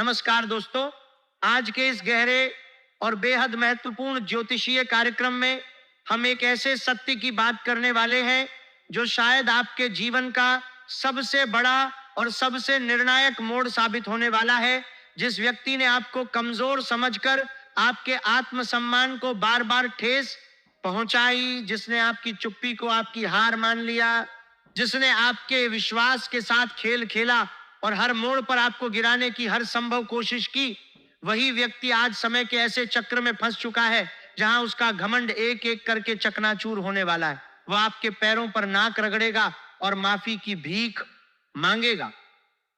नमस्कार दोस्तों। आज के इस गहरे और बेहद महत्वपूर्ण ज्योतिषीय कार्यक्रम में हम एक ऐसे सत्य की बात करने वाले हैं जो शायद आपके जीवन का सबसे बड़ा और सबसे निर्णायक मोड़ साबित होने वाला है। जिस व्यक्ति ने आपको कमजोर समझकर आपके आत्मसम्मान को बार बार ठेस पहुंचाई, जिसने आपकी चुप्पी को आपकी हार मान लिया, जिसने आपके विश्वास के साथ खेल खेला और हर मोड़ पर आपको गिराने की हर संभव कोशिश की, वही व्यक्ति आज समय के ऐसे चक्र में फंस चुका है जहां उसका घमंड एक एक करके चकनाचूर होने वाला है। वह आपके पैरों पर नाक रगड़ेगा और माफी की भीख मांगेगा।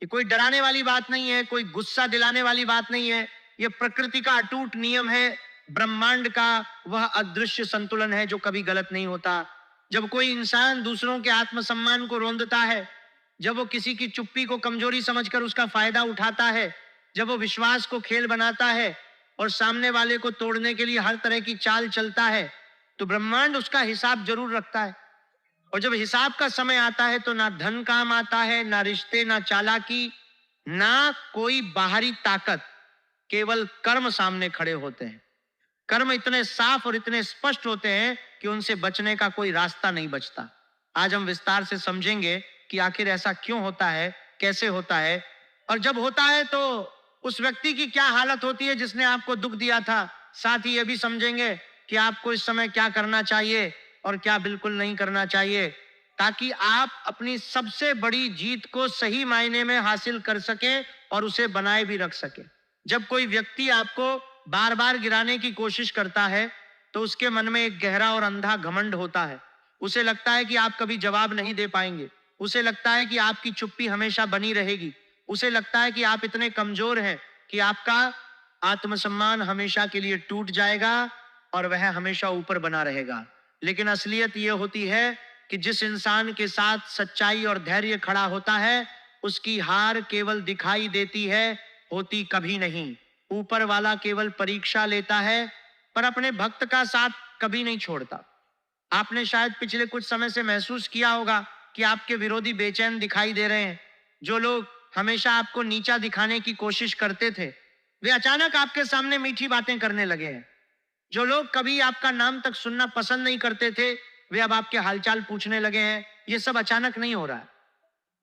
ये कोई डराने वाली बात नहीं है, कोई गुस्सा दिलाने वाली बात नहीं है। ये प्रकृति का अटूट नियम है, ब्रह्मांड का वह अदृश्य संतुलन है जो कभी गलत नहीं होता। जब कोई इंसान दूसरों के आत्मसम्मान को रौंदता है, जब वो किसी की चुप्पी को कमजोरी समझकर उसका फायदा उठाता है, जब वो विश्वास को खेल बनाता है और सामने वाले को तोड़ने के लिए हर तरह की चाल चलता है, तो ब्रह्मांड उसका हिसाब जरूर रखता है। और जब हिसाब का समय आता है तो ना धन काम आता है, ना रिश्ते, ना चालाकी, ना कोई बाहरी ताकत, केवल कर्म सामने खड़े होते हैं। कर्म इतने साफ और इतने स्पष्ट होते हैं कि उनसे बचने का कोई रास्ता नहीं बचता। आज हम विस्तार से समझेंगे कि आखिर ऐसा क्यों होता है, कैसे होता है, और जब होता है तो उस व्यक्ति की क्या हालत होती है जिसने आपको दुख दिया था। साथ ही यह भी समझेंगे कि आपको इस समय क्या करना चाहिए और क्या बिल्कुल नहीं करना चाहिए, ताकि आप अपनी सबसे बड़ी जीत को सही मायने में हासिल कर सकें और उसे बनाए भी रख सकें। जब कोई व्यक्ति आपको बार बार गिराने की कोशिश करता है तो उसके मन में एक गहरा और अंधा घमंड होता है। उसे लगता है कि आप कभी जवाब नहीं दे पाएंगे, उसे लगता है कि आपकी चुप्पी हमेशा बनी रहेगी, उसे लगता है कि आप इतने कमजोर हैं कि आपका आत्मसम्मान हमेशा के लिए टूट जाएगा और वह हमेशा ऊपर बना रहेगा। लेकिन असलियत यह होती है कि जिस इंसान के साथ सच्चाई और धैर्य खड़ा होता है, उसकी हार केवल दिखाई देती है, होती कभी नहीं। ऊपर वाला केवल परीक्षा लेता है पर अपने भक्त का साथ कभी नहीं छोड़ता। आपने शायद पिछले कुछ समय से महसूस किया होगा कि आपके विरोधी बेचैन दिखाई दे रहे हैं। जो लोग हमेशा आपको नीचा दिखाने की कोशिश करते थे, वे अचानक आपके सामने मीठी बातें करने लगे हैं। जो लोग कभी आपका नाम तक सुनना पसंद नहीं करते थे, वे अब आपके हालचाल पूछने लगे हैं। यह सब अचानक नहीं हो रहा है,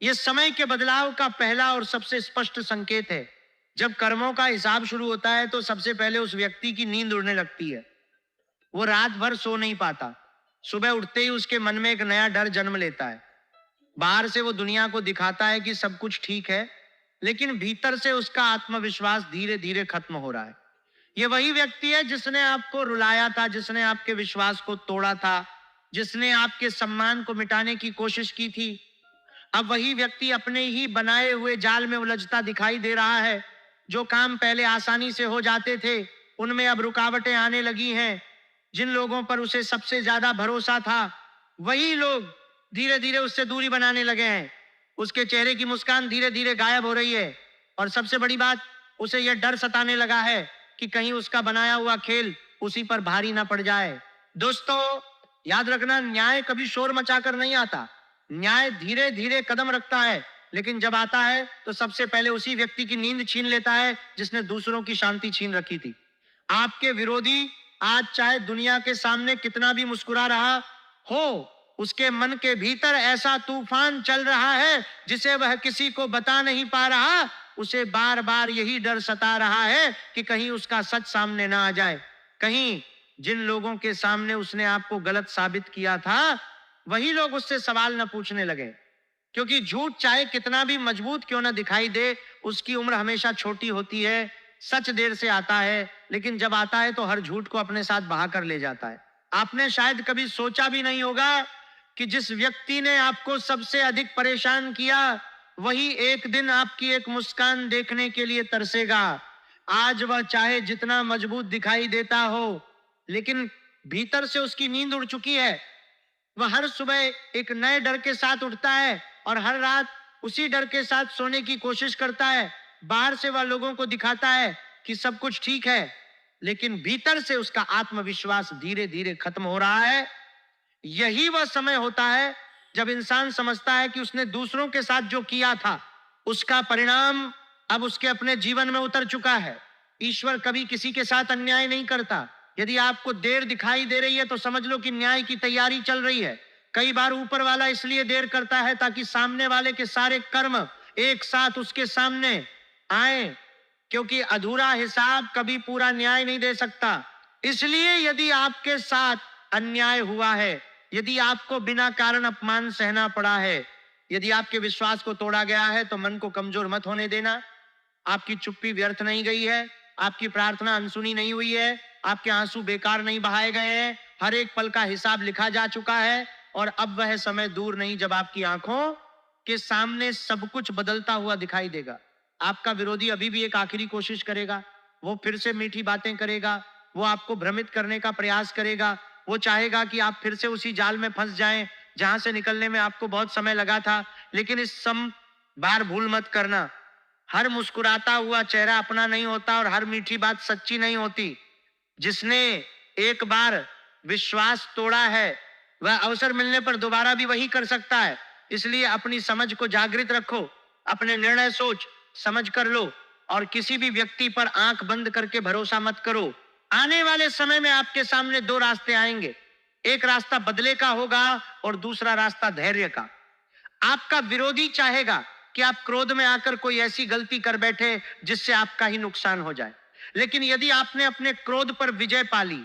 यह समय के बदलाव का पहला और सबसे स्पष्ट संकेत है। जब कर्मों का हिसाब शुरू होता है तो सबसे पहले उस व्यक्ति की नींद उड़ने लगती है। वो रात भर सो नहीं पाता। सुबह उठते ही उसके मन में एक नया डर जन्म लेता है। बाहर से वो दुनिया को दिखाता है कि सब कुछ ठीक है, लेकिन भीतर से उसका आत्मविश्वास धीरे धीरे खत्म हो रहा है। ये वही व्यक्ति है जिसने आपको रुलाया था, जिसने आपके विश्वास को तोड़ा था, जिसने आपके सम्मान को मिटाने की कोशिश की थी। अब वही व्यक्ति अपने ही बनाए हुए जाल में उलझता दिखाई दे रहा है। जो काम पहले आसानी से हो जाते थे, उनमें अब रुकावटें आने लगी हैं। जिन लोगों पर उसे सबसे ज्यादा भरोसा था, वही लोग धीरे धीरे उससे दूरी बनाने लगे हैं। उसके चेहरे की मुस्कान धीरे धीरे गायब हो रही है और सबसे बड़ी बात, उसे यह डर सताने लगा है कि कहीं उसका बनाया हुआ खेल उसी पर भारी ना पड़ जाए। दोस्तों, याद रखना, न्याय कभी शोर मचाकर नहीं आता। न्याय धीरे धीरे कदम रखता है, लेकिन जब आता है तो सबसे पहले उसी व्यक्ति की नींद छीन लेता है जिसने दूसरों की शांति छीन रखी थी। आपके विरोधी आज चाहे दुनिया के सामने कितना भी मुस्कुरा रहा हो, उसके मन के भीतर ऐसा तूफान चल रहा है जिसे वह किसी को बता नहीं पा रहा। उसे बार बार यही डर सता रहा है कि कहीं उसका सच सामने ना आ जाए, कहीं जिन लोगों के सामने उसने आपको गलत साबित किया था, वही लोग उससे सवाल न पूछने लगे। क्योंकि झूठ चाहे कितना भी मजबूत क्यों ना दिखाई दे, उसकी उम्र हमेशा छोटी होती है। सच देर से आता है, लेकिन जब आता है तो हर झूठ को अपने साथ बहा कर ले जाता है। आपने शायद कभी सोचा भी नहीं होगा कि जिस व्यक्ति ने आपको सबसे अधिक परेशान किया, वही एक दिन आपकी एक मुस्कान देखने के लिए तरसेगा। आज वह चाहे जितना मजबूत दिखाई देता हो, लेकिन भीतर से उसकी नींद उड़ चुकी है। वह हर सुबह एक नए डर के साथ उठता है और हर रात उसी डर के साथ सोने की कोशिश करता है। बाहर से वह लोगों को दिखाता है कि सब कुछ ठीक है, लेकिन भीतर से उसका आत्मविश्वास धीरे धीरे खत्म हो रहा है। यही वह समय होता है जब इंसान समझता है कि उसने दूसरों के साथ जो किया था, उसका परिणाम अब उसके अपने जीवन में उतर चुका है। ईश्वर कभी किसी के साथ अन्याय नहीं करता। यदि आपको देर दिखाई दे रही है तो समझ लो कि न्याय की तैयारी चल रही है। कई बार ऊपर वाला इसलिए देर करता है ताकि सामने वाले के सारे कर्म एक साथ उसके सामने आए, क्योंकि अधूरा हिसाब कभी पूरा न्याय नहीं दे सकता। इसलिए यदि आपके साथ अन्याय हुआ है, यदि आपको बिना कारण अपमान सहना पड़ा है, यदि आपके विश्वास को तोड़ा गया है, तो मन को कमजोर मत होने देना। आपकी चुप्पी व्यर्थ नहीं गई है, आपकी प्रार्थना अनसुनी नहीं हुई है, आपके आंसू बेकार नहीं बहाए गए हैं। हर एक पल का हिसाब लिखा जा चुका है और अब वह समय दूर नहीं जब आपकी आंखों के सामने सब कुछ बदलता हुआ दिखाई देगा। आपका विरोधी अभी भी एक आखिरी कोशिश करेगा, वो फिर से मीठी बातें करेगा, वो आपको भ्रमित करने का प्रयास करेगा, वो चाहेगा कि आप फिर से उसी जाल में फंस जाएं जहां से निकलने में आपको बहुत समय लगा था। लेकिन इस बार भूल मत करना, हर मुस्कुराता हुआ चेहरा अपना नहीं होता और हर मीठी बात सच्ची नहीं होती। जिसने एक बार विश्वास तोड़ा है वह अवसर मिलने पर दोबारा भी वही कर सकता है। इसलिए अपनी समझ को जागृत रखो, अपने निर्णय सोच समझ कर लो और किसी भी व्यक्ति पर आंख बंद करके भरोसा मत करो। आने वाले समय में आपके सामने दो रास्ते आएंगे, एक रास्ता बदले का होगा और दूसरा रास्ता धैर्य का। आपका विरोधी चाहेगा कि आप क्रोध में आकर कोई ऐसी गलती कर बैठे जिससे आपका ही नुकसान हो जाए, लेकिन यदि आपने अपने क्रोध पर विजय पा ली,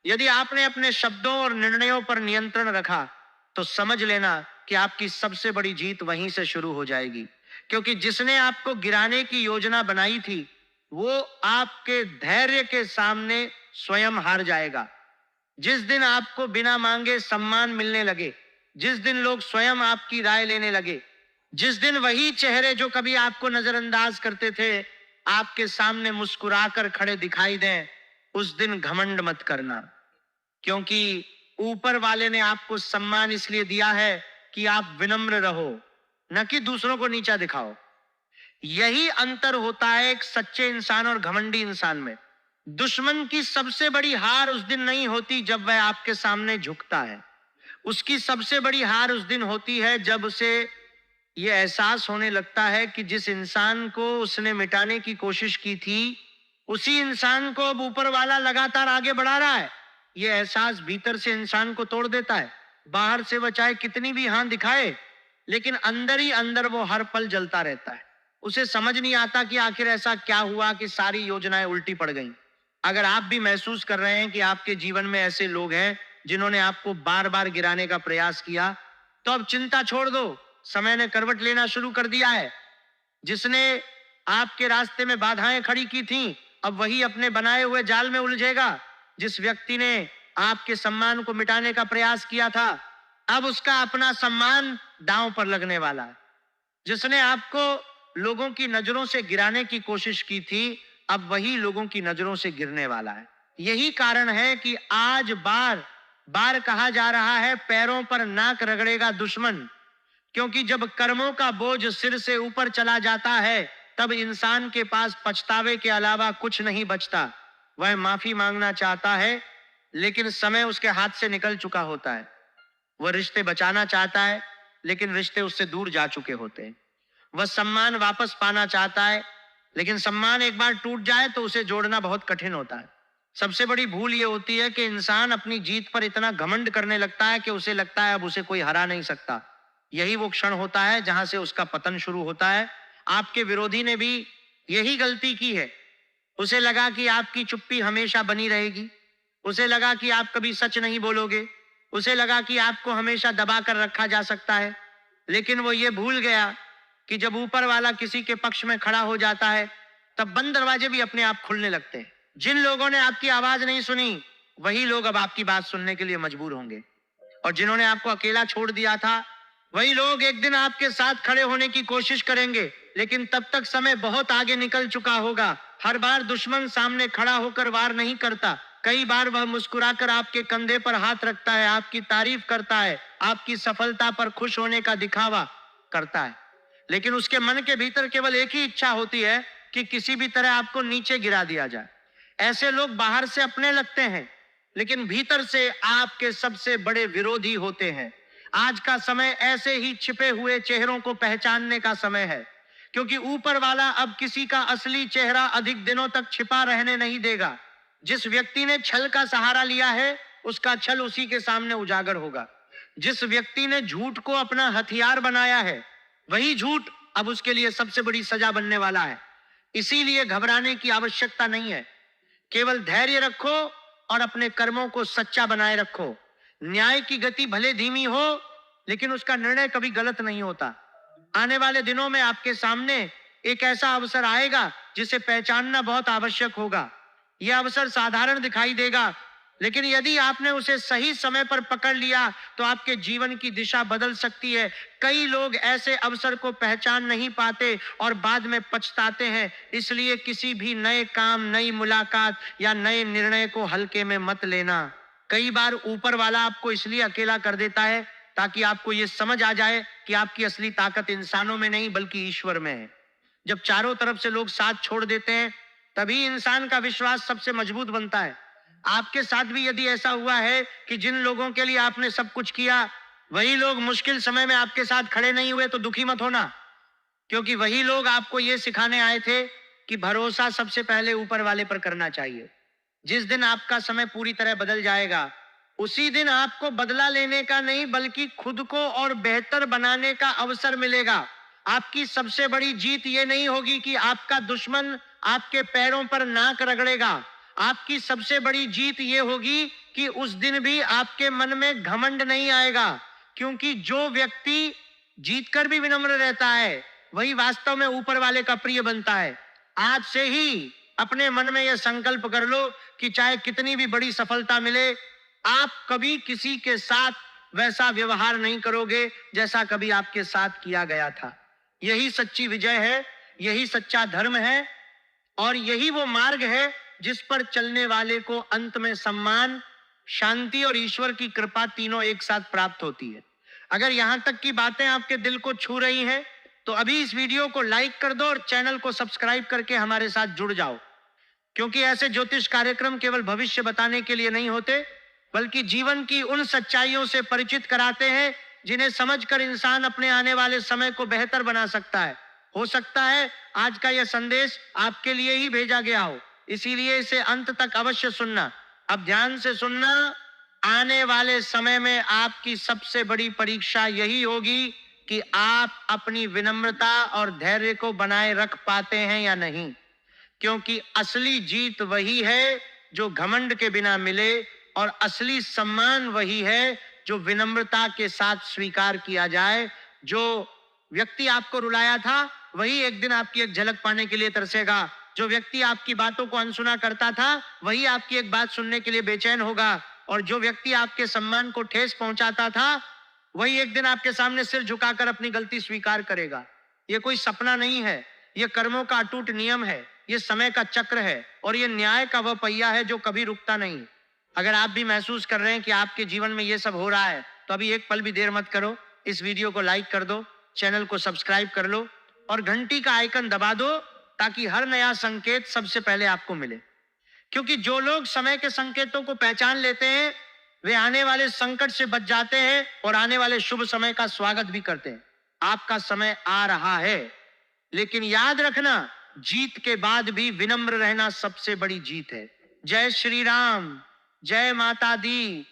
यदि आपने अपने शब्दों और निर्णयों पर नियंत्रण रखा, तो समझ लेना कि आपकी सबसे बड़ी जीत वहीं से शुरू हो जाएगी। क्योंकि जिसने आपको गिराने की योजना बनाई थी वो आपके धैर्य के सामने स्वयं हार जाएगा। जिस दिन आपको बिना मांगे सम्मान मिलने लगे, जिस दिन लोग स्वयं आपकी राय लेने लगे, जिस दिन वही चेहरे जो कभी आपको नजरअंदाज करते थे आपके सामने मुस्कुराकर खड़े दिखाई दें, उस दिन घमंड मत करना। क्योंकि ऊपर वाले ने आपको सम्मान इसलिए दिया है कि आप विनम्र रहो, न कि दूसरों को नीचा दिखाओ। यही अंतर होता है एक सच्चे इंसान और घमंडी इंसान में। दुश्मन की सबसे बड़ी हार उस दिन नहीं होती जब वह आपके सामने झुकता है, उसकी सबसे बड़ी हार उस दिन होती है जब उसे यह एहसास होने लगता है कि जिस इंसान को उसने मिटाने की कोशिश की थी उसी इंसान को अब ऊपर वाला लगातार आगे बढ़ा रहा है। यह एहसास भीतर से इंसान को तोड़ देता है। बाहर से वह चाहे कितनी भी हां दिखाए, लेकिन अंदर ही अंदर वो हर पल जलता रहता है। उसे समझ नहीं आता कि आखिर ऐसा क्या हुआ कि सारी योजनाएं उल्टी पड़ गईं। अगर आप भी महसूस कर रहे हैं कि आपके जीवन में ऐसे लोग हैं जिन्होंने आपको बार बार गिराने का प्रयास किया, तो अब चिंता छोड़ दो, समय ने करवट लेना शुरू कर दिया है। जिसने आपके रास्ते में बाधाएं खड़ी की थीं, अब वही अपने बनाए हुए जाल में उलझेगा। जिस व्यक्ति ने आपके सम्मान को मिटाने का प्रयास किया था, अब उसका अपना सम्मान दांव पर लगने वाला है। जिसने आपको लोगों की नजरों से गिराने की कोशिश की थी, अब वही लोगों की नजरों से गिरने वाला है। यही कारण है कि आज बार बार कहा जा रहा है, पैरों पर नाक रगड़ेगा दुश्मन। क्योंकि जब कर्मों का बोझ सिर से ऊपर चला जाता है, तब इंसान के पास पछतावे के अलावा कुछ नहीं बचता। वह माफी मांगना चाहता है, लेकिन समय उसके हाथ से निकल चुका होता है। वह रिश्ते बचाना चाहता है, लेकिन रिश्ते उससे दूर जा चुके होते हैं। वह सम्मान वापस पाना चाहता है, लेकिन सम्मान एक बार टूट जाए तो उसे जोड़ना बहुत कठिन होता है। सबसे बड़ी भूल यह होती है कि इंसान अपनी जीत पर इतना घमंड करने लगता है कि उसे लगता है अब उसे कोई हरा नहीं सकता। यही वो क्षण होता है जहां से उसका पतन शुरू होता है। आपके विरोधी ने भी यही गलती की है। उसे लगा कि आपकी चुप्पी हमेशा बनी रहेगी, उसे लगा कि आप कभी सच नहीं बोलोगे, उसे लगा कि आपको हमेशा दबा कर रखा जा सकता है। लेकिन वो ये भूल गया कि जब ऊपर वाला किसी के पक्ष में खड़ा हो जाता है, तब बंद दरवाजे भी अपने आप खुलने लगते हैं। जिन लोगों ने आपकी आवाज नहीं सुनी, वही लोग अब आपकी बात सुनने के लिए मजबूर होंगे। और जिन्होंने आपको अकेला छोड़ दिया था, वही लोग एक दिन आपके साथ खड़े होने की कोशिश करेंगे, लेकिन तब तक समय बहुत आगे निकल चुका होगा। हर बार दुश्मन सामने खड़ा होकर वार नहीं करता। कई बार वह मुस्कुराकर आपके कंधे पर हाथ रखता है, आपकी तारीफ करता है, आपकी सफलता पर खुश होने का दिखावा करता है। लेकिन उसके मन के भीतर केवल एक ही इच्छा होती है कि किसी भी तरह आपको नीचे गिरा दिया जाए। ऐसे लोग बाहर से अपने लगते हैं, लेकिन भीतर से आपके सबसे बड़े विरोधी होते हैं। आज का समय ऐसे ही छिपे हुए चेहरों को पहचानने का समय है। क्योंकि ऊपर वाला अब किसी का असली चेहरा अधिक दिनों तक छिपा रहने नहीं देगा। जिस व्यक्ति ने छल का सहारा लिया है, उसका छल उसी के सामने उजागर होगा। जिस व्यक्ति ने झूठ को अपना हथियार बनाया है, वही झूठ अब उसके लिए सबसे बड़ी सजा बनने वाला है। इसीलिए घबराने की आवश्यकता नहीं है। केवल धैर्य रखो और अपने कर्मों को सच्चा बनाए रखो। न्याय की गति भले धीमी हो, लेकिन उसका निर्णय कभी गलत नहीं होता। आने वाले दिनों में आपके सामने एक ऐसा अवसर आएगा जिसे पहचानना बहुत आवश्यक होगा। यह अवसर साधारण दिखाई देगा, लेकिन यदि आपने उसे सही समय पर पकड़ लिया तो आपके जीवन की दिशा बदल सकती है। कई लोग ऐसे अवसर को पहचान नहीं पाते और बाद में पछताते हैं। इसलिए किसी भी नए काम, नई मुलाकात या नए निर्णय को हल्के में मत लेना। कई बार ऊपर वाला आपको इसलिए अकेला कर देता है ताकि आपको यह समझ आ जाए कि आपकी असली ताकत इंसानों में नहीं बल्कि ईश्वर में है। जब चारों तरफ से लोग साथ छोड़ देते हैं, तभी इंसान का विश्वास सबसे मजबूत बनता है। आपके साथ भी यदि ऐसा हुआ है कि जिन लोगों के लिए आपने सब कुछ किया, वही लोग मुश्किल समय में आपके साथ खड़े नहीं हुए, तो दुखी मत होना, क्योंकि वही लोग आपको यह सिखाने आए थे कि भरोसा सबसे पहले ऊपर वाले पर करना चाहिए। जिस दिन आपका समय पूरी तरह बदल जाएगा, उसी दिन आपको बदला लेने का नहीं बल्कि खुद को और बेहतर बनाने का अवसर मिलेगा। आपकी सबसे बड़ी जीत ये नहीं होगी कि आपका दुश्मन आपके पैरों पर नाक रगड़ेगा। आपकी सबसे बड़ी जीत ये होगी कि उस दिन भी आपके मन में घमंड नहीं आएगा, क्योंकि जो व्यक्ति जीतकर भी विनम्र रहता है, वही वास्तव में ऊपर वाले का प्रिय बनता है। आज से ही अपने मन में यह संकल्प कर लो कि चाहे कितनी भी बड़ी सफलता मिले, आप कभी किसी के साथ वैसा व्यवहार नहीं करोगे जैसा कभी आपके साथ किया गया था। यही सच्ची विजय है, यही सच्चा धर्म है और यही वो मार्ग है जिस पर चलने वाले को अंत में सम्मान, शांति और ईश्वर की कृपा तीनों एक साथ प्राप्त होती है। अगर यहां तक की बातें आपके दिल को छू रही हैं, तो अभी इस वीडियो को लाइक कर दो और चैनल को सब्सक्राइब करके हमारे साथ जुड़ जाओ, क्योंकि ऐसे ज्योतिष कार्यक्रम केवल भविष्य बताने के लिए नहीं होते, बल्कि जीवन की उन सच्चाइयों से परिचित कराते हैं जिन्हें समझकर इंसान अपने आने वाले समय को बेहतर बना सकता है। हो सकता है आज का यह संदेश आपके लिए ही भेजा गया हो, इसीलिए इसे अंत तक अवश्य सुनना। अब ध्यान से सुनना। आने वाले समय में आपकी सबसे बड़ी परीक्षा यही होगी कि आप अपनी विनम्रता और धैर्य को बनाए रख पाते हैं या नहीं, क्योंकि असली जीत वही है जो घमंड के बिना मिले और असली सम्मान वही है जो विनम्रता के साथ स्वीकार किया जाए। जो व्यक्ति आपको रुलाया था, वही एक दिन आपकी एक झलक पाने के लिए तरसेगा। जो व्यक्ति आपकी बातों को अनसुना करता था, वही आपकी एक बात सुनने के लिए बेचैन होगा। और जो व्यक्ति आपके सम्मान को ठेस पहुंचाता था, वही एक दिन आपके सामने सिर झुकाकर अपनी गलती स्वीकार करेगा। यह कोई सपना नहीं है, यह कर्मों का अटूट नियम है, यह समय का चक्र है और यह न्याय का वह पहिया है जो कभी रुकता नहीं। अगर आप भी महसूस कर रहे हैं कि आपके जीवन में यह सब हो रहा है, तो अभी एक पल भी देर मत करो, इस वीडियो को लाइक कर दो, चैनल को सब्सक्राइब कर लो और घंटी का आइकन दबा दो, ताकि हर नया संकेत सबसे पहले आपको मिले। क्योंकि जो लोग समय के संकेतों को पहचान लेते हैं, वे आने वाले संकट से बच जाते हैं और आने वाले शुभ समय का स्वागत भी करते हैं। आपका समय आ रहा है, लेकिन याद रखना, जीत के बाद भी विनम्र रहना सबसे बड़ी जीत है। जय श्री राम, जय माता दी।